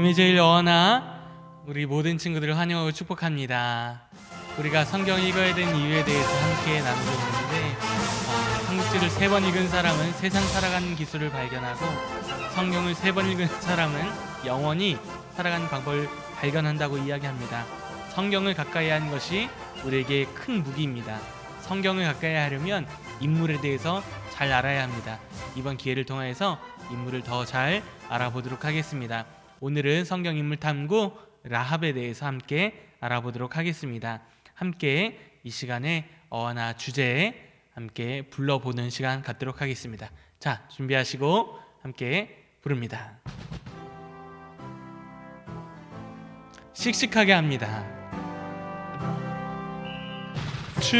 김희재일 어나 우리 모든 친구들을 환영하고 축복합니다. 우리가 성경 읽어야 되는 이유에 대해서 함께 나누고 있는데 삼국지를 3번 읽은 사람은 세상 살아가는 기술을 발견하고 성경을 3번 읽은 사람은 영원히 살아가는 방법을 발견한다고 이야기합니다. 성경을 가까이 하는 것이 우리에게 큰 무기입니다. 성경을 가까이 하려면 인물에 대해서 잘 알아야 합니다. 이번 기회를 통해서 인물을 더 잘 알아보도록 하겠습니다. 오늘은 성경 인물 탐구 라합에 대해서 함께 알아보도록 하겠습니다. 함께 이 시간에 어나 주제에 함께 불러보는 시간 갖도록 하겠습니다. 자, 준비하시고 함께 부릅니다. 씩씩하게 합니다. 주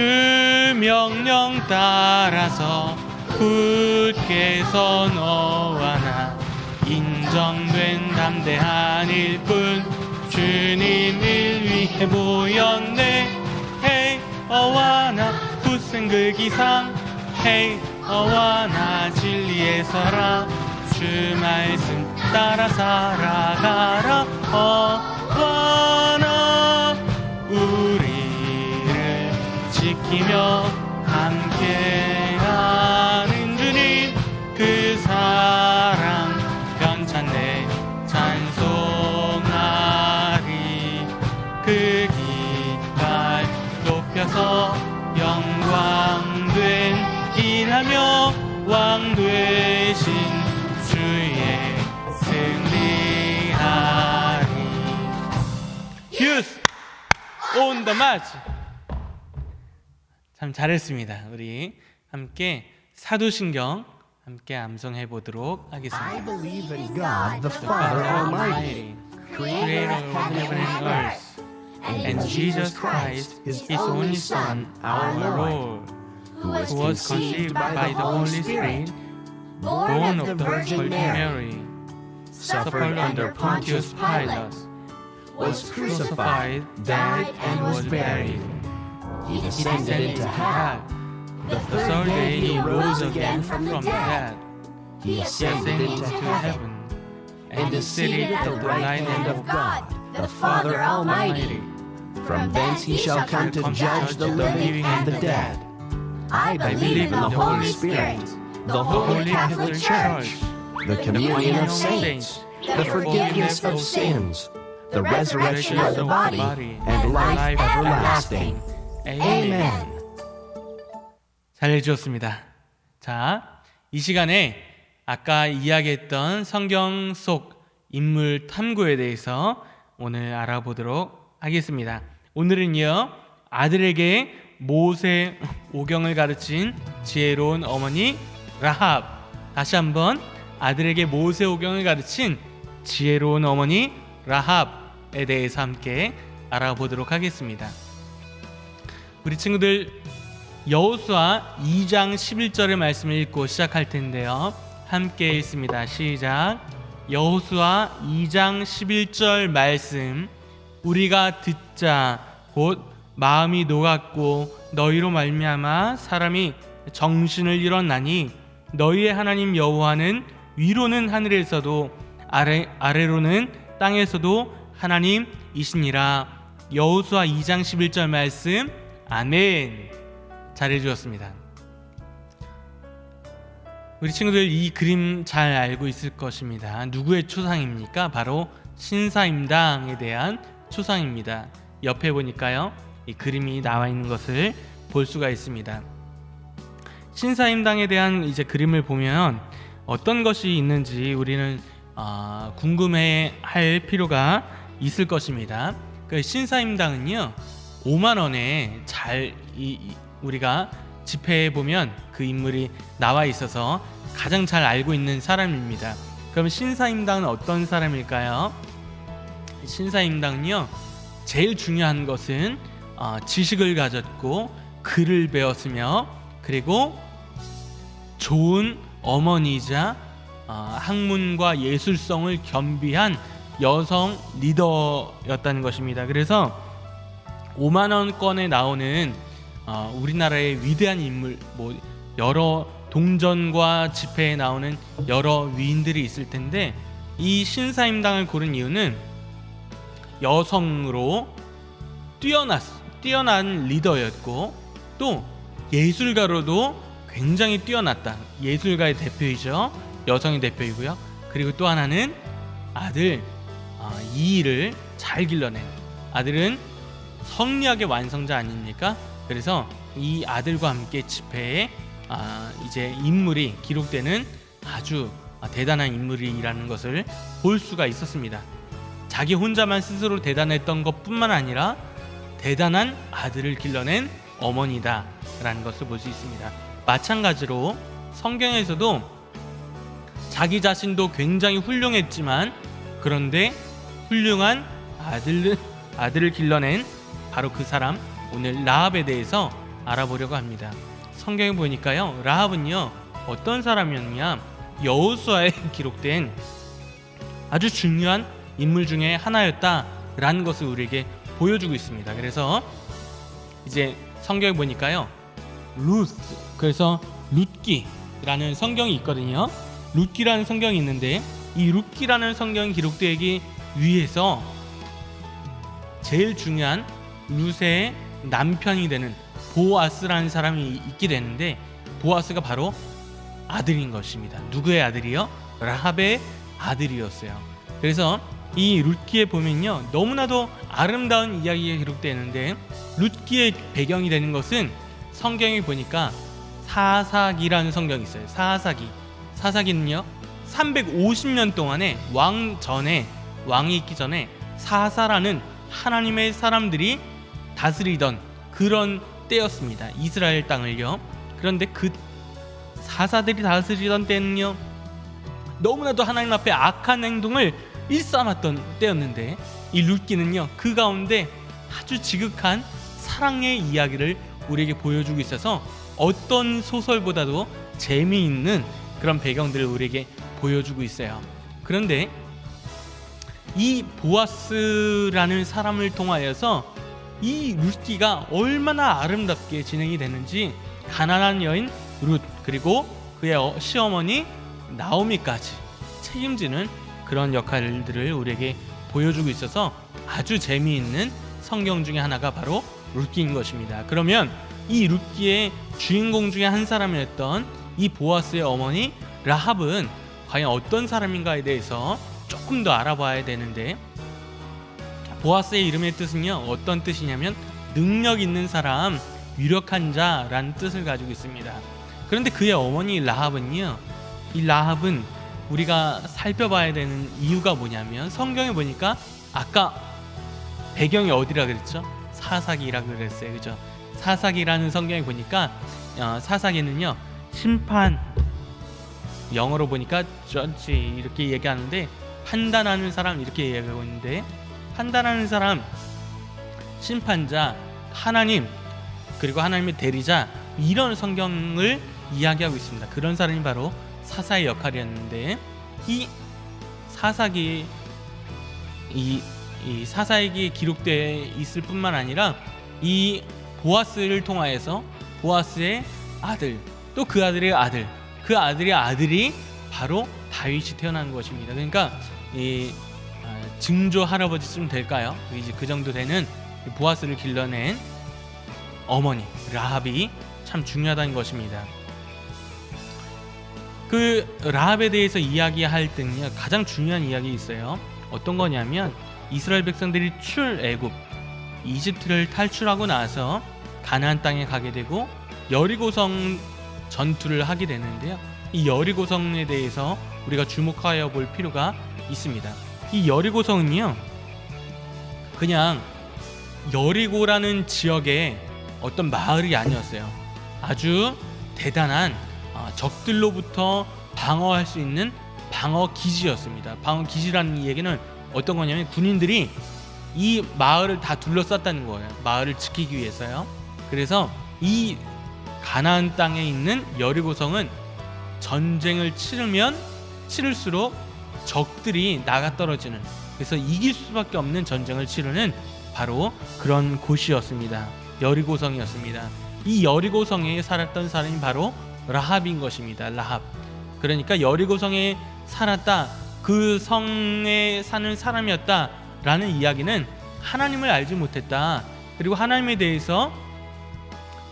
명령 따라서 굳게 너와 나 인정된 담대한 일꾼 주님을 위해 모였네. 헤이 어와나 굳센 그 기상 헤이 어와나 진리에 서라 주 말씀 따라 살아가라 어와나 우리를 지키며 함께하는 주님 그 사랑 변찬네 찬송하리 그 깃발 높여서 영광된 일하며 왕 되신 주의 승리하리. 휴스 온 더 마치. 참 잘했습니다. 우리 함께 사도신경 함께 암송해 보도록 하겠습니다. I believe in God, the Father Almighty, creator of heaven and earth, and Jesus Christ, His only Son, our Lord, who was conceived by the Holy Spirit, born of the Virgin Mary, suffered under Pontius Pilate, was crucified, died, and was buried. He descended into hell. The third day He rose again from the dead. He ascended into heaven, and is seated at the right hand of God, the Father Almighty. from thence he shall come to judge the living and the dead. I believe in the Holy Spirit, the Holy Catholic Church, the communion of saints, the forgiveness of sins, the resurrection of the body, and life everlasting. Amen. 잘 해주셨습니다. 자, 이 시간에 아까 이야기했던 성경 속 인물 탐구에 대해서 오늘 알아보도록 하겠습니다. 오늘은요, 아들에게 모세 오경을 가르친 지혜로운 어머니 라합. 다시 한번 아들에게 모세 오경을 가르친 지혜로운 어머니 라합에 대해서 함께 알아보도록 하겠습니다. 우리 친구들 여호수아 2장 11절의 말씀을 읽고 시작할 텐데요. 함께 읽습니다. 시작. 여호수아 2장 11절 말씀. 우리가 듣자 곧 마음이 녹았고 너희로 말미암아 사람이 정신을 잃었나니 너희의 하나님 여호와는 위로는 하늘에서도 아래로는 땅에서도 하나님이시니라. 여호수아 2장 11절 말씀. 아멘. 잘해주셨습니다. 우리 친구들 이 그림 잘 알고 있을 것입니다. 누구의 초상입니까? 바로 신사임당에 대한 초상입니다. 옆에 보니까요, 이 그림이 나와 있는 것을 볼 수가 있습니다. 신사임당에 대한 이제 그림을 보면 어떤 것이 있는지 우리는 궁금해할 필요가 있을 것입니다. 그 신사임당은요, 5만 원에 우리가 집회에 보면 그 인물이 나와 있어서 가장 잘 알고 있는 사람입니다. 그럼 신사임당은 어떤 사람일까요? 신사임당은요, 제일 중요한 것은 지식을 가졌고 글을 배웠으며 그리고 좋은 어머니이자 학문과 예술성을 겸비한 여성 리더였다는 것입니다. 그래서 5만 원권에 나오는 우리나라의 위대한 인물, 여러 동전과 지폐에 나오는 여러 위인들이 있을 텐데 이 신사임당을 고른 이유는 여성으로 뛰어난 리더였고 또 예술가로도 굉장히 뛰어났다. 예술가의 대표이죠. 여성의 대표이고요. 그리고 또 하나는 아들 이의를 잘 길러낸 아들은 성리학의 완성자 아닙니까? 그래서 이 아들과 함께 집회에 이제 인물이 기록되는 아주 대단한 인물이라는 것을 볼 수가 있었습니다. 자기 혼자만 스스로 대단했던 것뿐만 아니라 대단한 아들을 길러낸 어머니다라는 것을 볼 수 있습니다. 마찬가지로 성경에서도 자기 자신도 굉장히 훌륭했지만 그런데 훌륭한 아들을 길러낸 바로 그 사람, 오늘 라합에 대해서 알아보려고 합니다. 성경에 보니까요, 라합은요 어떤 사람이었냐, 여호수아에 기록된 아주 중요한 인물 중에 하나였다라는 것을 우리에게 보여주고 있습니다. 그래서 이제 성경에 보니까요, 그래서 룻기라는 성경이 있거든요. 룻기라는 성경이 있는데 이 룻기라는 성경이 기록되기 위해서 제일 중요한 룻의 남편이 되는 보아스라는 사람이 있게 되는데 보아스가 바로 아들인 것입니다. 누구의 아들이요? 라합의 아들이었어요. 그래서 이 룻기에 보면요, 너무나도 아름다운 이야기가 기록되는데 룻기의 배경이 되는 것은 성경에 보니까 사사기라는 성경이 있어요. 사사기는요 350년 동안에 왕이 있기 전에 사사라는 하나님의 사람들이 다스리던 그런 때였습니다. 이스라엘 땅을요. 그런데 그 사사들이 다스리던 때는요, 너무나도 하나님 앞에 악한 행동을 일삼았던 때였는데 이 룻기는요 그 가운데 아주 지극한 사랑의 이야기를 우리에게 보여주고 있어서 어떤 소설보다도 재미있는 그런 배경들을 우리에게 보여주고 있어요. 그런데 이 보아스라는 사람을 통하여서 이 룻기가 얼마나 아름답게 진행이 되는지 가난한 여인 룻 그리고 그의 시어머니 나오미까지 책임지는 그런 역할들을 우리에게 보여주고 있어서 아주 재미있는 성경 중에 하나가 바로 룻기인 것입니다. 그러면 이 룻기의 주인공 중에 한 사람이었던 이 보아스의 어머니 라합은 과연 어떤 사람인가에 대해서 조금 더 알아봐야 되는데, 보아스의 이름의 뜻은요 어떤 뜻이냐면 능력 있는 사람, 유력한 자라는 뜻을 가지고 있습니다. 그런데 그의 어머니 라합은요, 이 라합은 우리가 살펴봐야 되는 이유가 뭐냐면 성경에 보니까 아까 배경이 어디라 그랬죠? 사사기라 그랬어요. 그죠? 사사기라는 성경에 보니까 사사기는요 심판, 영어로 보니까 judge 이렇게 얘기하는데 판단하는 사람 이렇게 얘기하고 있는데, 판단하는 사람, 심판자, 하나님 그리고 하나님의 대리자, 이런 성경을 이야기하고 있습니다. 그런 사람이 바로 사사의 역할이었는데 이 사사기 이 사사에게 기록되어 있을 뿐만 아니라 이 보아스를 통하여서 보아스의 아들, 또 그 아들의 아들, 그 아들의 아들이 바로 다윗이 태어난 것입니다. 그러니까 이 증조 할아버지쯤 될까요? 이제 그 정도 되는 보아스를 길러낸 어머니 라합이 참 중요하다는 것입니다. 그 라합에 대해서 이야기할 때는요 가장 중요한 이야기 있어요. 어떤 거냐면 이스라엘 백성들이 출애굽 이집트를 탈출하고 나서 가나안 땅에 가게 되고 여리고성 전투를 하게 되는데요. 이 여리고성에 대해서 우리가 주목하여 볼 필요가 있습니다. 이 여리고성은요 그냥 여리고라는 지역의 어떤 마을이 아니었어요. 아주 대단한 적들로부터 방어할 수 있는 방어 기지였습니다. 방어 기지라는 얘기는 어떤 거냐면 군인들이 이 마을을 다 둘러쌌다는 거예요. 마을을 지키기 위해서요. 그래서 이 가나안 땅에 있는 여리고성은 전쟁을 치를수록 적들이 나가 떨어지는, 그래서 이길 수밖에 없는 전쟁을 치르는 바로 그런 곳이었습니다. 여리고성이었습니다. 이 여리고성에 살았던 사람이 바로 라합인 것입니다. 라합. 그러니까 여리고성에 살았다, 그 성에 사는 사람이었다라는 이야기는 하나님을 알지 못했다. 그리고 하나님에 대해서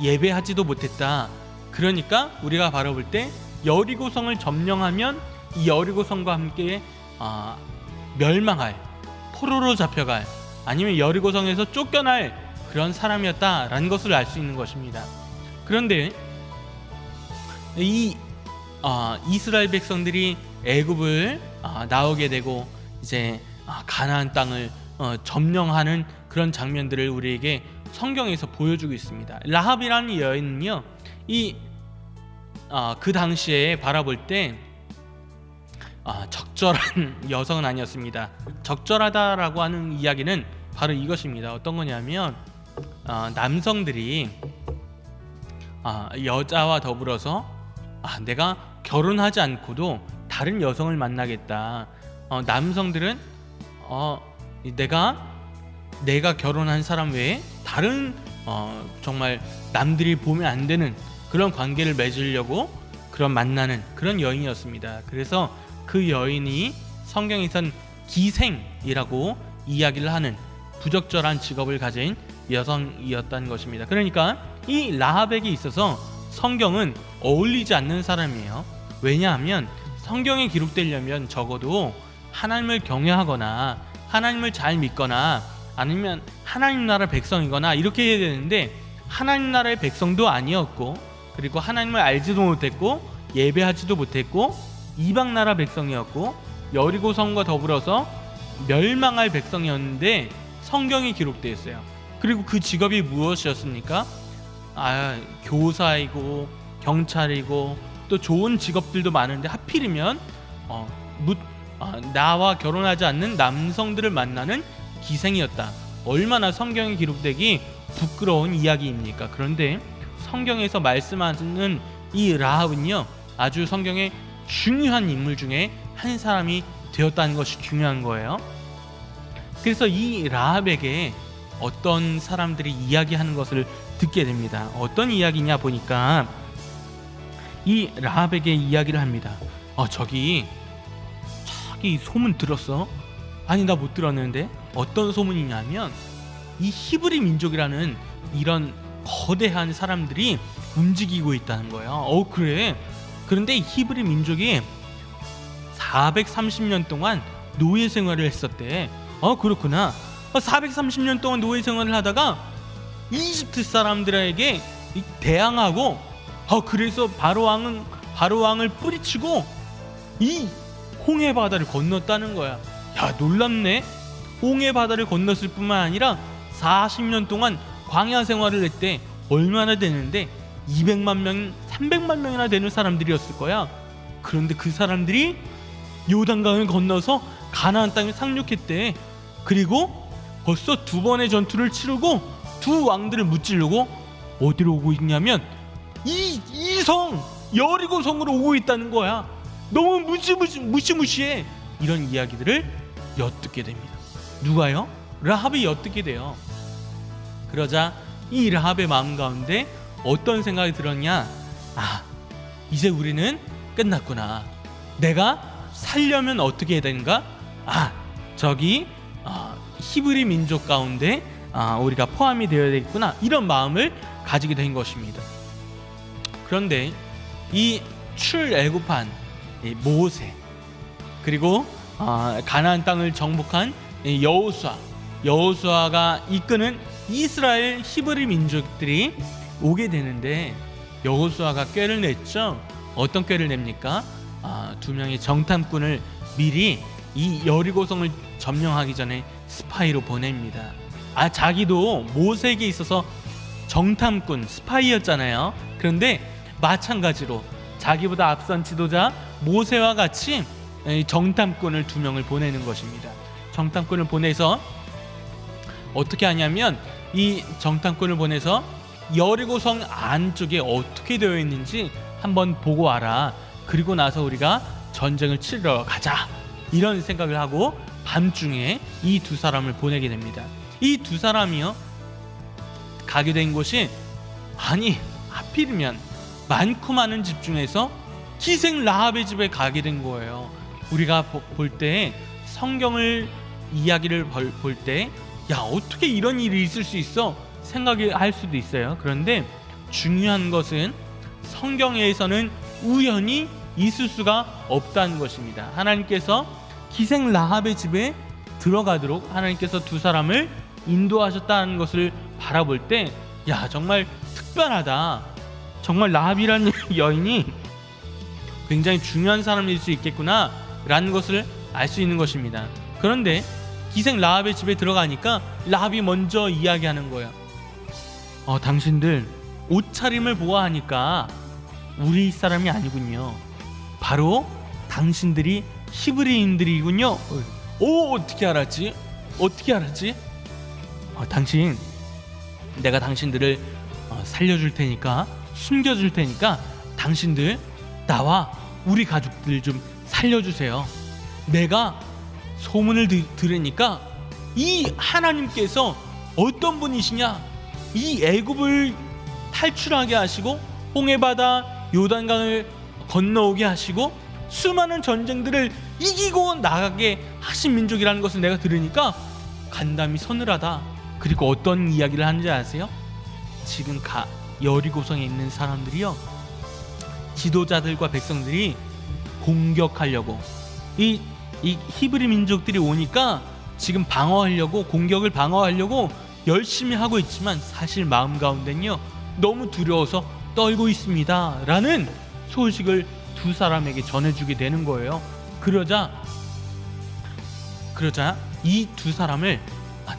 예배하지도 못했다. 그러니까 우리가 바라볼 때 여리고성을 점령하면 이 여리고성과 함께 멸망할, 포로로 잡혀갈, 아니면 여리고성에서 쫓겨날 그런 사람이었다라는 것을 알 수 있는 것입니다. 그런데 이 이스라엘 백성들이 애굽을 나오게 되고 이제 가나안 땅을 점령하는 그런 장면들을 우리에게 성경에서 보여주고 있습니다. 라합이라는 여인은요, 그 당시에 바라볼 때 적절한 여성은 아니었습니다. 적절하다라고 하는 이야기는 바로 이것입니다. 어떤 거냐면 남성들이 여자와 더불어서 내가 결혼하지 않고도 다른 여성을 만나겠다. 남성들은 내가 결혼한 사람 외에 다른 정말 남들이 보면 안 되는 그런 관계를 맺으려고 그런 만나는 그런 여인이었습니다. 그래서 그 여인이 성경에선 기생이라고 이야기를 하는 부적절한 직업을 가진 여성이었다는 것입니다. 그러니까 이 라합에게 있어서 성경은 어울리지 않는 사람이에요. 왜냐하면 성경에 기록되려면 적어도 하나님을 경외하거나 하나님을 잘 믿거나 아니면 하나님 나라 백성이거나 이렇게 해야 되는데, 하나님 나라의 백성도 아니었고, 그리고 하나님을 알지도 못했고 예배하지도 못했고 이방 나라 백성이었고 여리고성과 더불어서 멸망할 백성이었는데 성경이 기록되어 있어요. 그리고 그 직업이 무엇이었습니까? 교사이고 경찰이고 또 좋은 직업들도 많은데 하필이면 나와 결혼하지 않는 남성들을 만나는 기생이었다. 얼마나 성경에 기록되기 부끄러운 이야기입니까? 그런데 성경에서 말씀하는 이 라합은요, 아주 성경의 중요한 인물 중에 한 사람이 되었다는 것이 중요한 거예요. 그래서 이 라합에게 어떤 사람들이 이야기하는 것을 듣게 됩니다. 어떤 이야기냐 보니까 이 라합에게 이야기를 합니다. 저기 소문 들었어? 아니, 나 못 들었는데. 어떤 소문이냐면 이 히브리 민족이라는 이런 거대한 사람들이 움직이고 있다는 거예요. 그래? 그런데 이 히브리 민족이 430년 동안 노예 생활을 했었대. 그렇구나. 430년 동안 노예 생활을 하다가 이집트 사람들에게 대항하고 그래서 바로 왕을 뿌리치고 이 홍해 바다를 건넜다는 거야. 야, 놀랍네. 홍해 바다를 건넜을 뿐만 아니라 40년 동안 광야 생활을 했대. 얼마나 되는데 200만 명, 300만 명이나 되는 사람들이었을 거야. 그런데 그 사람들이 요단강을 건너서 가나안 땅에 상륙했대. 그리고 벌써 2번의 전투를 치르고 2 왕들을 무찌르고 어디로 오고 있냐면 이 성 여리고성으로 오고 있다는 거야. 너무 무시무시해. 이런 이야기들을 엿듣게 됩니다. 누가요? 라합이 엿듣게 돼요. 그러자 이 라합의 마음 가운데 어떤 생각이 들었냐? 이제 우리는 끝났구나. 내가 살려면 어떻게 해야 되는가? 저기 히브리 민족 가운데 우리가 포함이 되어야 되겠구나. 이런 마음을 가지게 된 것입니다. 그런데 이 출애굽한 모세, 그리고 가나안 땅을 정복한 여호수아가 이끄는 이스라엘 히브리 민족들이 오게 되는데, 여호수아가 꾀를 냈죠. 어떤 꾀를 냅니까? 2명의 정탐꾼을 미리 이 여리고성을 점령하기 전에 스파이로 보냅니다. 자기도 모세에게 있어서 정탐꾼, 스파이였잖아요. 그런데 마찬가지로 자기보다 앞선 지도자 모세와 같이 정탐꾼을 2명을 보내는 것입니다. 정탐꾼을 보내서 어떻게 하냐면 이 정탐꾼을 보내서 여리고성 안쪽에 어떻게 되어 있는지 한번 보고 와라. 그리고 나서 우리가 전쟁을 치러 가자. 이런 생각을 하고 밤중에 이 2 사람을 보내게 됩니다. 이 2 사람이요, 가게 된 곳이 하필이면 많고 많은 집 중에서 기생 라합의 집에 가게 된 거예요. 우리가 볼 때 성경을 이야기를 볼 때 야, 어떻게 이런 일이 있을 수 있어? 생각할 수도 있어요. 그런데 중요한 것은 성경에서는 우연히 있을 수가 없다는 것입니다. 하나님께서 기생 라합의 집에 들어가도록 하나님께서 두 사람을 인도하셨다는 것을 바라볼 때 야, 정말 특별하다. 정말 라합이라는 여인이 굉장히 중요한 사람일 수 있겠구나 라는 것을 알 수 있는 것입니다. 그런데 기생 라합의 집에 들어가니까 라합이 먼저 이야기하는 거예요. 당신들 옷차림을 보아하니까 우리 사람이 아니군요. 바로 당신들이 히브리인들이군요. 어떻게 알았지? 어떻게 알았지? 당신, 내가 당신들을 살려줄 테니까, 숨겨줄 테니까 당신들 나와 우리 가족들 좀 살려주세요. 내가 소문을 들으니까 이 하나님께서 어떤 분이시냐, 이 애굽을 탈출하게 하시고 홍해바다 요단강을 건너오게 하시고 수많은 전쟁들을 이기고 나가게 하신 민족이라는 것을 내가 들으니까 간담이 서늘하다. 그리고 어떤 이야기를 하는지 아세요? 지금 여리고성에 있는 사람들이요, 지도자들과 백성들이 공격하려고 이 히브리 민족들이 오니까 지금 방어하려고, 공격을 방어하려고 열심히 하고 있지만 사실 마음 가운데는요 너무 두려워서 떨고 있습니다 라는 소식을 두 사람에게 전해주게 되는 거예요. 그러자 이 두 사람을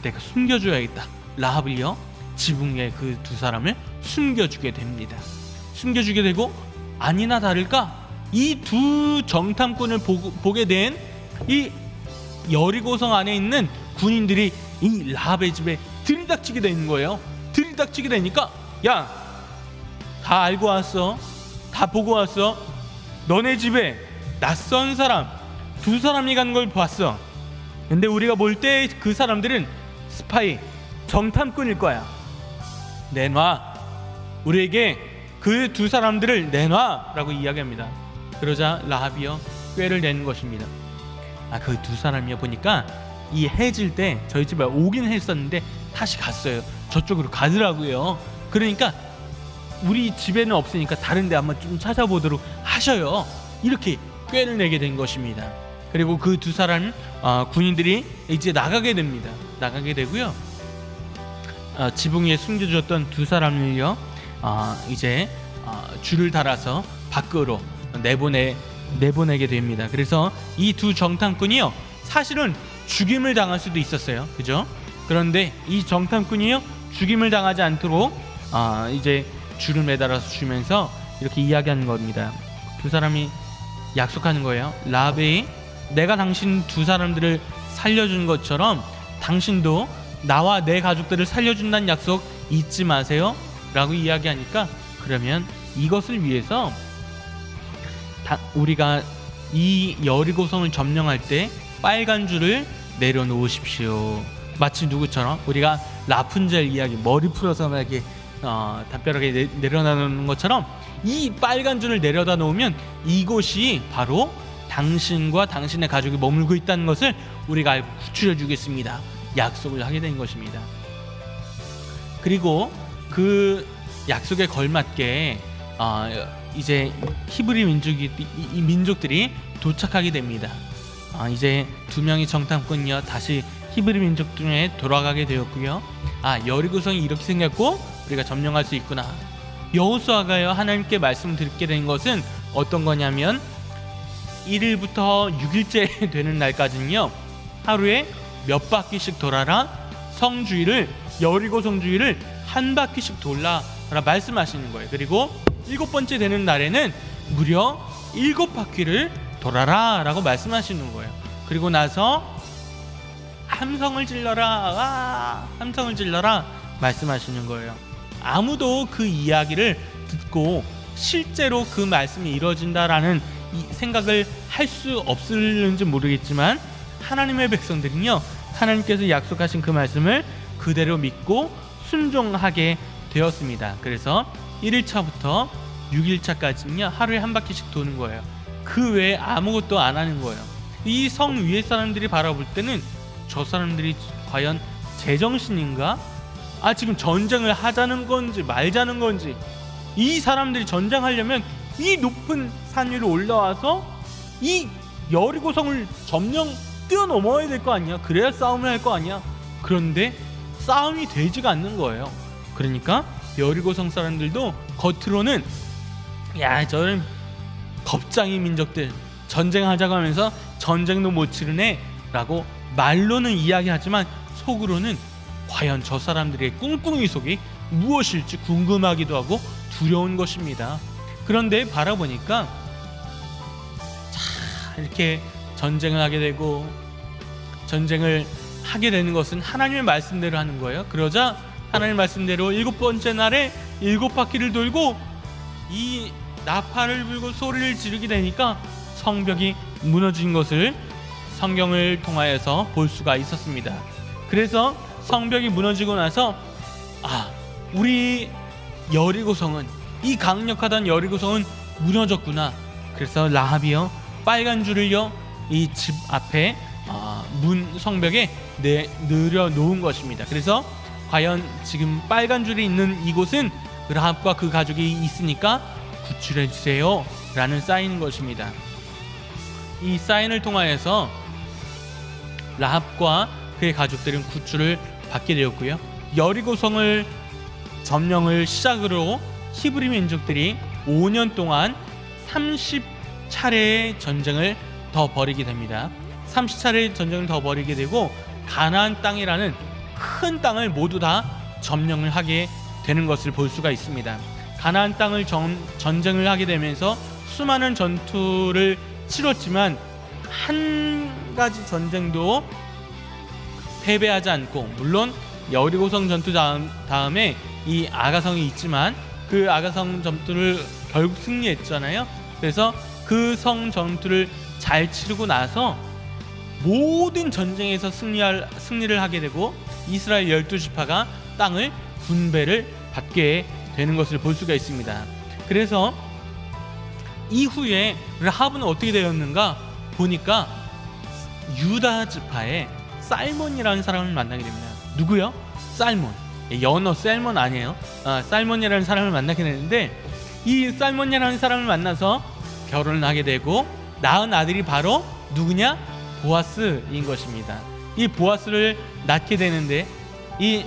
내가 숨겨줘야겠다. 라합을요, 지붕에 그 두 사람을 숨겨주게 됩니다. 숨겨주게 되고 아니나 다를까 이 두 정탐꾼을 보게 된 이 여리고성 안에 있는 군인들이 이 라합의 집에 들이닥치게 되는 거예요. 들이닥치게 되니까 야, 다 알고 왔어, 다 보고 왔어. 너네 집에 낯선 사람 두 사람이 간 걸 봤어. 근데 우리가 볼 때 그 사람들은 스파이, 정탐꾼일 거야. 내놔, 우리에게 그 두 사람들을 내놔 라고 이야기합니다. 그러자 라합이요 꾀를 내는 것입니다. 그 두 사람이요 보니까 이 해질 때 저희 집에 오긴 했었는데 다시 갔어요. 저쪽으로 가더라고요. 그러니까 우리 집에는 없으니까 다른 데 한번 좀 찾아보도록 하셔요. 이렇게 꾀를 내게 된 것입니다. 그리고 그 두 사람 군인들이 이제 나가게 됩니다. 나가게 되고요, 지붕 위에 숨겨주었던 두 사람을요 이제 줄을 달아서 밖으로 내보내게 됩니다. 그래서 이 두 정탐꾼이요 사실은 죽임을 당할 수도 있었어요. 그죠? 그런데 이 정탐꾼이요 죽임을 당하지 않도록 이제 줄을 매달아서 주면서 이렇게 이야기하는 겁니다. 두 사람이 약속하는 거예요. 라합이 내가 당신 두 사람들을 살려준 것처럼 당신도 나와 내 가족들을 살려준다는 약속 잊지 마세요 라고 이야기하니까, 그러면 이것을 위해서 우리가 이 여리고성을 점령할 때 빨간 줄을 내려놓으십시오. 마치 누구처럼 우리가 라푼젤 이야기, 머리 풀어서 이렇게 담벼락에 내려놓는 것처럼 이 빨간 줄을 내려다 놓으면 이곳이 바로 당신과 당신의 가족이 머물고 있다는 것을 우리가 알고 구출해 주겠습니다. 약속을 하게 된 것입니다. 그리고 그 약속에 걸맞게 이제 히브리 민족들이 도착하게 됩니다. 이제 두 명의 정탐꾼이요 다시 히브리 민족 중에 돌아가게 되었고요. 여리고성이 이렇게 생겼고 우리가 점령할 수 있구나. 여호수아가요 하나님께 말씀을 듣게 된 것은 어떤 거냐면 1일부터 6일째 되는 날까지는요 하루에 몇 바퀴씩 돌아라, 여리고 성주위를 한 바퀴씩 돌라 말씀하시는 거예요. 그리고 7번째 되는 날에는 무려 7바퀴를 돌아라 라고 말씀하시는 거예요. 그리고 나서 함성을 질러라, 함성을 질러라 말씀하시는 거예요. 아무도 그 이야기를 듣고 실제로 그 말씀이 이루어진다라는 생각을 할 수 없을는지 모르겠지만 하나님의 백성들은요 하나님께서 약속하신 그 말씀을 그대로 믿고 순종하게 되었습니다. 그래서 1일차부터 6일차까지는요 하루에 한 바퀴씩 도는 거예요. 그 외에 아무것도 안 하는 거예요. 이 성 위에 사람들이 바라볼 때는 저 사람들이 과연 제정신인가? 지금 전쟁을 하자는 건지 말자는 건지. 이 사람들이 전쟁하려면 이 높은 산 위로 올라와서 이 여리고성을 점령 뛰어넘어야 될 거 아니야. 그래야 싸움을 할 거 아니야. 그런데 싸움이 되지가 않는 거예요. 그러니까 여리고성 사람들도 겉으로는 야, 저런 겁쟁이 민족들 전쟁하자고 하면서 전쟁도 못 치르네 라고 말로는 이야기하지만 속으로는 과연 저 사람들의 꿍꿍이 속이 무엇일지 궁금하기도 하고 두려운 것입니다. 그런데 바라보니까 이렇게 전쟁을 하게 되고 전쟁을 하게 되는 것은 하나님의 말씀대로 하는 거예요. 그러자 하나님의 말씀대로 7번째 날에 7바퀴를 돌고 이 나팔을 불고 소리를 지르게 되니까 성벽이 무너진 것을 성경을 통하여서 볼 수가 있었습니다. 그래서 성벽이 무너지고 나서 우리 여리고성은, 이 강력하던 여리고성은 무너졌구나. 그래서 라합이요 빨간 줄을요 이 집 앞에 문 성벽에 늘여 놓은 것입니다. 그래서 과연 지금 빨간 줄이 있는 이곳은 라합과 그 가족이 있으니까 구출해 주세요 라는 사인인 것입니다. 이 사인을 통하여서 라합과 그의 가족들은 구출을 받게 되었고요. 여리고성을 점령을 시작으로 히브리 민족들이 5년 동안 30차례의 전쟁을 더 벌이게 됩니다. 30차례의 전쟁을 더 벌이게 되고 가나안 땅이라는 큰 땅을 모두 다 점령을 하게 되는 것을 볼 수가 있습니다. 가나안 땅을 전쟁을 하게 되면서 수많은 전투를 치렀지만 한 가지 전쟁도 패배하지 않고, 물론 여리고성 전투 다음에 이 아가성이 있지만 그 아가성 전투를 결국 승리했잖아요. 그래서 그 성 전투를 잘 치르고 나서 모든 전쟁에서 승리를 하게 되고 이스라엘 12지파가 땅을 분배를 받게 되는 것을 볼 수가 있습니다. 그래서 이후에 라합은 어떻게 되었는가 보니까 유다 지파의 살몬이라는 사람을 만나게 됩니다. 누구요? 살몬. 연어 셀몬 아니에요. 살몬이라는 사람을 만나게 되는데 이 살몬이라는 사람을 만나서 결혼을 하게 되고 낳은 아들이 바로 누구냐? 보아스인 것입니다. 이 보아스를 낳게 되는데 이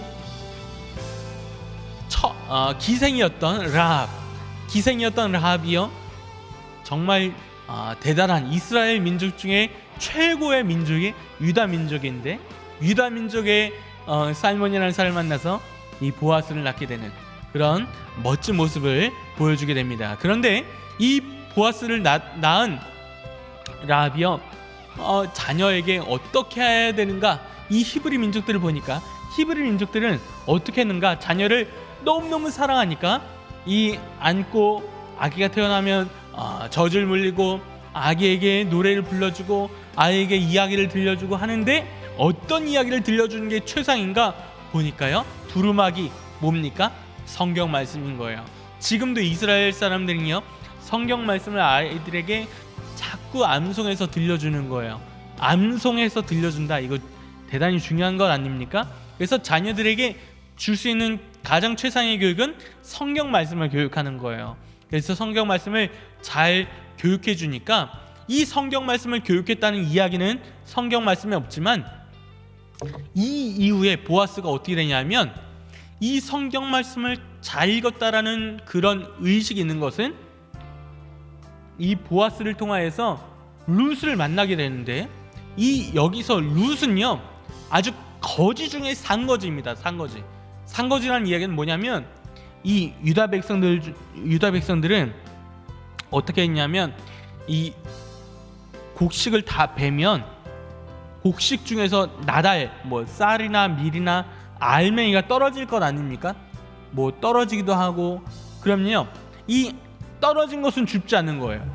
기생이었던 라합이요 정말 대단한 이스라엘 민족 중에 최고의 민족이 유다 민족인데, 유다 민족의 살몬이라는 사람을 만나서 이 보아스를 낳게 되는 그런 멋진 모습을 보여주게 됩니다. 그런데 이 보아스를 낳은 라합이요 자녀에게 어떻게 해야 되는가, 이 히브리 민족들을 보니까 히브리 민족들은 어떻게 했는가, 자녀를 너무너무 사랑하니까 이 안고 아기가 태어나면 젖을 물리고 아기에게 노래를 불러주고 아이에게 이야기를 들려주고 하는데, 어떤 이야기를 들려주는 게 최상인가 보니까요 두루마기 뭡니까? 성경 말씀인 거예요. 지금도 이스라엘 사람들은요 성경 말씀을 아이들에게 자꾸 암송해서 들려주는 거예요. 암송해서 들려준다, 이거 대단히 중요한 것 아닙니까? 그래서 자녀들에게 줄 수 있는 가장 최상의 교육은 성경 말씀을 교육하는 거예요. 그래서 성경 말씀을 잘 교육해 주니까 이 성경 말씀을 교육했다는 이야기는 성경 말씀에 없지만 이 이후에 보아스가 어떻게 되냐면 이 성경 말씀을 잘 읽었다라는 그런 의식이 있는 것은 이 보아스를 통하여서 룻을 만나게 되는데, 이 여기서 룻은요 아주 거지 중에 산거지입니다. 산거지라는 이야기는 뭐냐면 이 유다 백성들은 어떻게 했냐면 이 곡식을 다 베면 곡식 중에서 나달, 쌀이나 밀이나 알맹이가 떨어질 것 아닙니까? 떨어지기도 하고, 그럼요 이 떨어진 것은 줍지 않는 거예요.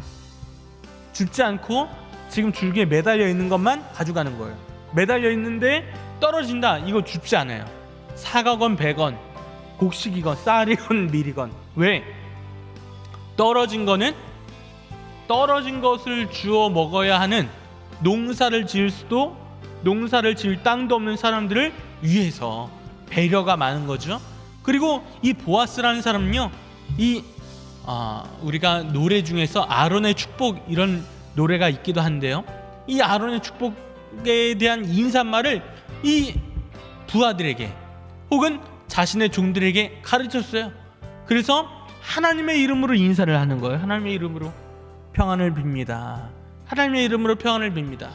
줍지 않고 지금 줄기에 매달려 있는 것만 가져가는 거예요. 매달려 있는데 떨어진다, 이거 줍지 않아요. 사과건 배건 곡식이건 쌀이건 밀이건. 왜? 떨어진 것을 주워 먹어야 하는 농사를 지을 땅도 없는 사람들을 위해서 배려가 많은 거죠. 그리고 이 보아스라는 사람은요, 우리가 노래 중에서 아론의 축복 이런 노래가 있기도 한데요, 이 아론의 축복에 대한 인사말을 이 부하들에게 혹은 자신의 종들에게 가르쳤어요. 그래서 하나님의 이름으로 인사를 하는 거예요. 하나님의 이름으로 평안을 빕니다. 하나님의 이름으로 평안을 빕니다.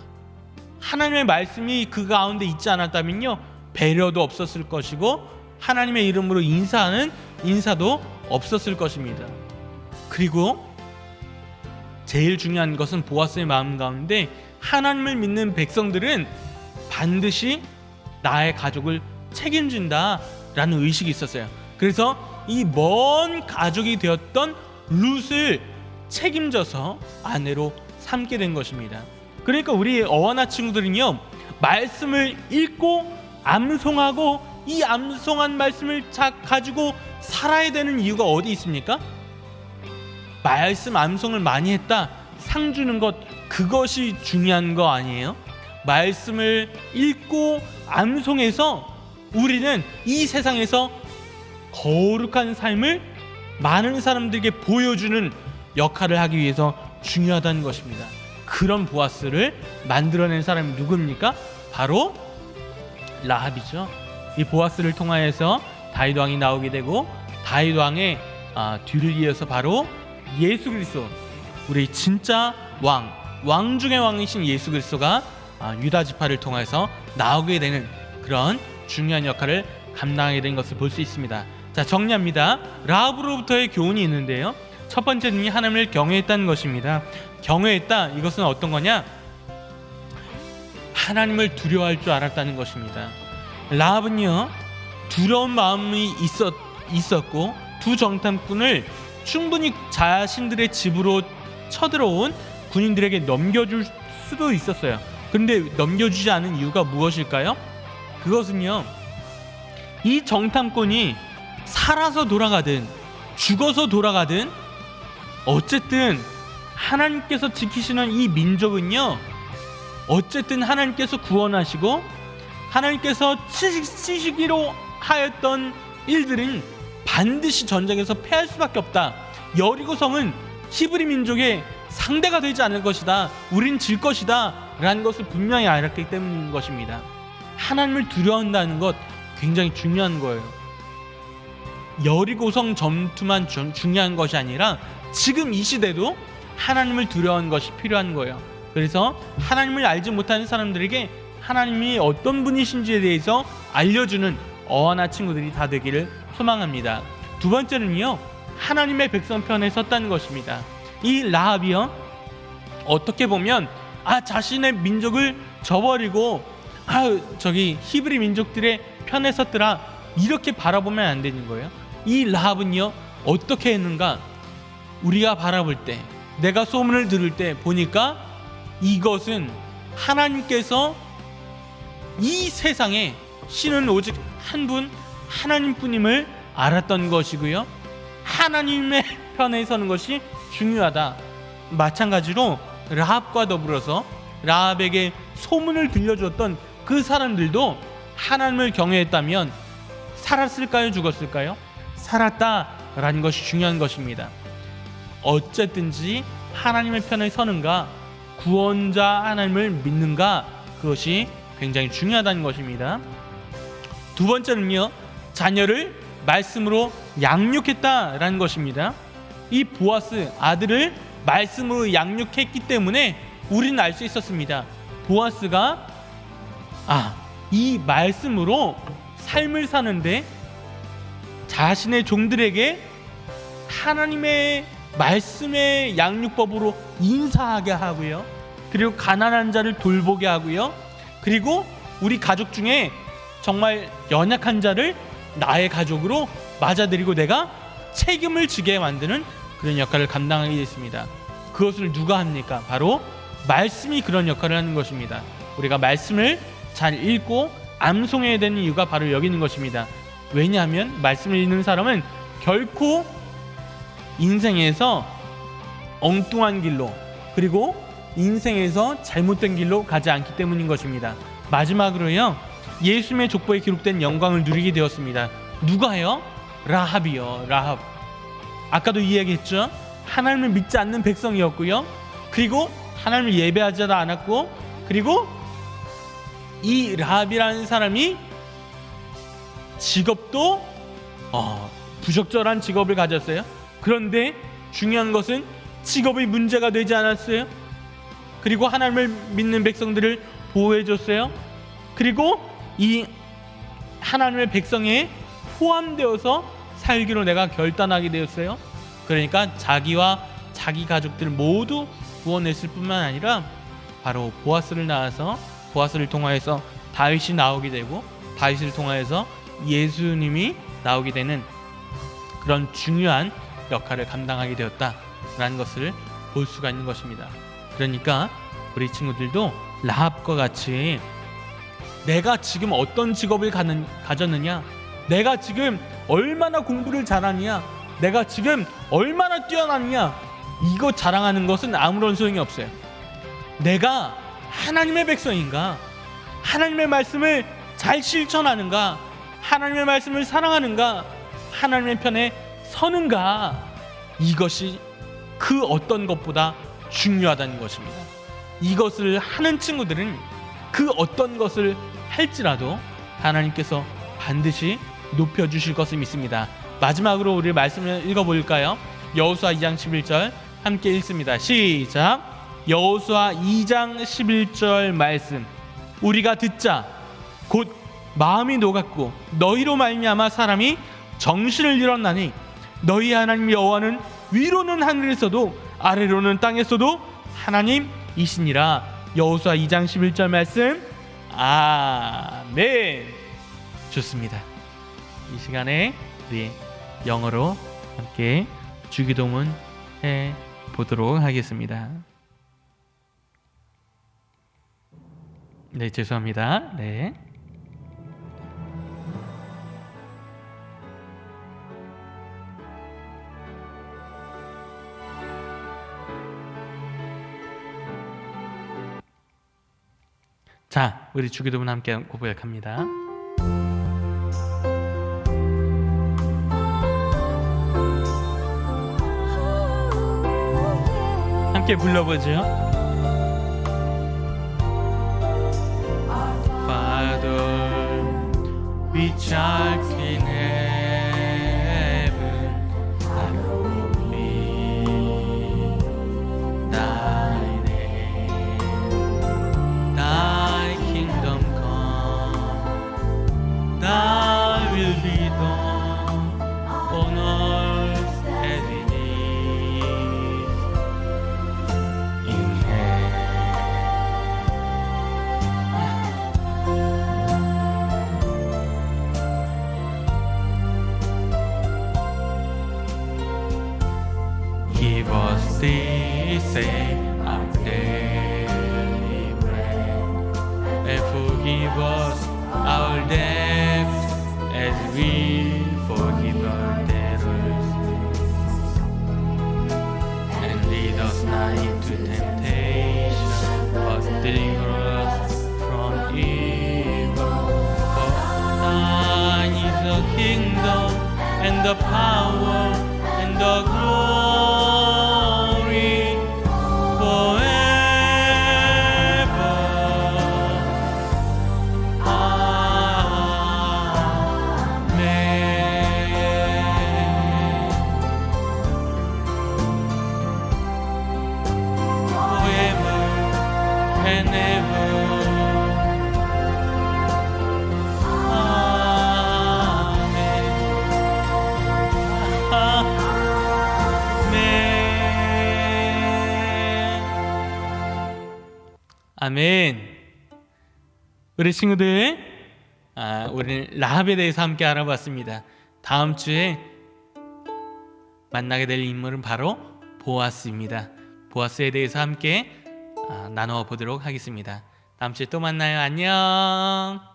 하나님의 말씀이 그 가운데 있지 않았다면요, 배려도 없었을 것이고 하나님의 이름으로 인사하는 인사도 없었을 것입니다. 그리고 제일 중요한 것은 보아스의 마음 가운데 하나님을 믿는 백성들은 반드시 나의 가족을 책임진다라는 의식이 있었어요. 그래서 이 먼 가족이 되었던 룻을 책임져서 아내로 삼게 된 것입니다. 그러니까 우리 어와나 친구들은요, 말씀을 읽고 암송하고 이 암송한 말씀을 가지고 살아야 되는 이유가 어디 있습니까? 말씀 암송을 많이 했다, 상 주는 것, 그것이 중요한 거 아니에요? 말씀을 읽고 암송해서 우리는 이 세상에서 거룩한 삶을 많은 사람들에게 보여주는 역할을 하기 위해서 중요하다는 것입니다. 그런 보아스를 만들어낸 사람이 누굽니까? 바로 라합이죠. 이 보아스를 통하여서 다윗 왕이 나오게 되고 다윗 왕의 뒤를 이어서 바로 예수 그리스도, 우리 진짜 왕 중의 왕이신 예수 그리스도가 유다 지파를 통해서 나오게 되는 그런 중요한 역할을 감당하게 된 것을 볼 수 있습니다. 자, 정리합니다. 라합으로부터의 교훈이 있는데요, 첫 번째는 하나님을 경외했다는 것입니다. 경외했다, 이것은 어떤 거냐? 하나님을 두려워할 줄 알았다는 것입니다. 라합은요, 두려운 마음이 있었고 두 정탐꾼을 충분히 자신들의 집으로 쳐들어온 군인들에게 넘겨줄 수도 있었어요. 그런데 넘겨주지 않은 이유가 무엇일까요? 그것은요, 이 정탐꾼이 살아서 돌아가든 죽어서 돌아가든 어쨌든 하나님께서 지키시는 이 민족은요, 어쨌든 하나님께서 구원하시고 하나님께서 치시기로 하였던 일들은 반드시 전쟁에서 패할 수밖에 없다. 여리고성은 히브리 민족의 상대가 되지 않을 것이다, 우린 질 것이다 라는 것을 분명히 알았기 때문인 것입니다. 하나님을 두려워한다는 것 굉장히 중요한 거예요. 여리고성 전투만 중요한 것이 아니라 지금 이 시대도 하나님을 두려워하는 것이 필요한 거예요. 그래서 하나님을 알지 못하는 사람들에게 하나님이 어떤 분이신지에 대해서 알려주는 어와나 친구들이 다 되기를 소망합니다. 두 번째는요, 하나님의 백성 편에 섰다는 것입니다. 이 라합이요, 어떻게 보면 자신의 민족을 저버리고 저기 히브리 민족들의 편에 섰더라, 이렇게 바라보면 안 되는 거예요. 이 라합은요, 어떻게 했는가? 우리가 바라볼 때, 내가 소문을 들을 때 보니까 이것은 하나님께서 이 세상에 신은 오직 한 분 하나님뿐임을 알았던 것이고요, 하나님의 편에 서는 것이 중요하다. 마찬가지로 라합과 더불어서 라합에게 소문을 들려줬던 그 사람들도 하나님을 경외했다면 살았을까요? 죽었을까요? 살았다라는 것이 중요한 것입니다. 어쨌든지 하나님의 편에 서는가, 구원자 하나님을 믿는가, 그것이 굉장히 중요하다는 것입니다. 두 번째는요, 자녀를 말씀으로 양육했다라는 것입니다. 이 보아스 아들을 말씀으로 양육했기 때문에 우리는 알 수 있었습니다. 보아스가 이 말씀으로 삶을 사는데 자신의 종들에게 하나님의 말씀의 양육법으로 인사하게 하고요, 그리고 가난한 자를 돌보게 하고요, 그리고 우리 가족 중에 정말 연약한 자를 나의 가족으로 맞아들이고 내가 책임을 지게 만드는 그런 역할을 감당하게 됐습니다. 그것을 누가 합니까? 바로 말씀이 그런 역할을 하는 것입니다. 우리가 말씀을 잘 읽고 암송해야 되는 이유가 바로 여기 있는 것입니다. 왜냐하면 말씀을 읽는 사람은 결코 인생에서 엉뚱한 길로, 그리고 인생에서 잘못된 길로 가지 않기 때문인 것입니다. 마지막으로요, 예수님의 족보에 기록된 영광을 누리게 되었습니다. 누가요? 라합이요. 라합. 아까도 이야기했죠. 하나님을 믿지 않는 백성이었고요. 그리고 하나님을 예배하지도 않았고, 그리고 이 라합이라는 사람이 직업도 부적절한 직업을 가졌어요. 그런데 중요한 것은 직업이 문제가 되지 않았어요. 그리고 하나님을 믿는 백성들을 보호해줬어요. 그리고 이 하나님의 백성에 포함되어서 살기로 내가 결단하게 되었어요. 그러니까 자기와 자기 가족들 모두 구원했을 뿐만 아니라 바로 보아스를 낳아서 보아스를 통하여서 다윗이 나오게 되고, 다윗을 통하여서 예수님이 나오게 되는 그런 중요한 역할을 감당하게 되었다라는 것을 볼 수가 있는 것입니다. 그러니까 우리 친구들도 라합과 같이 내가 지금 어떤 직업을 가졌느냐, 내가 지금 얼마나 공부를 잘하느냐, 내가 지금 얼마나 뛰어나느냐, 이거 자랑하는 것은 아무런 소용이 없어요. 내가 하나님의 백성인가, 하나님의 말씀을 잘 실천하는가, 하나님의 말씀을 사랑하는가, 하나님의 편에 서는가, 이것이 그 어떤 것보다 중요하다는 것입니다. 이것을 하는 친구들은 그 어떤 것을 할지라도 하나님께서 반드시 높여주실 것을 믿습니다. 마지막으로 우리 말씀을 읽어볼까요? 여호수아 2장 11절 함께 읽습니다. 시작. 여호수아 2장 11절 말씀. 우리가 듣자 곧 마음이 녹았고 너희로 말미암아 사람이 정신을 잃었나니 너희 하나님 여호와는 위로는 하늘에서도 아래로는 땅에서도 하나님이시니라. 여호수아 2장 11절 말씀. 아멘. 좋습니다. 이 시간에 우리 영어로 함께 주기도문 해 보도록 하겠습니다. 네, 죄송합니다. 네. 자, 우리 주기도문 함께 고백합니다. 함께 불러보죠. Father, which art in heaven, hallowed be thy name. Thy kingdom come, thy will be done on earth as it is in Give us this day our daily bread, and forgive us our debts as we forgive our debtors. And lead us not into temptation, but deliver us from evil. For thine is the kingdom, and the power, and the glory forever. Amen. Forever and ever. 아멘. 우리 친구들, 우리는 라합에 대해서 함께 알아봤습니다. 다음 주에 만나게 될 인물은 바로 보아스입니다. 보아스에 대해서 함께 나누어 보도록 하겠습니다. 다음 주에 또 만나요. 안녕.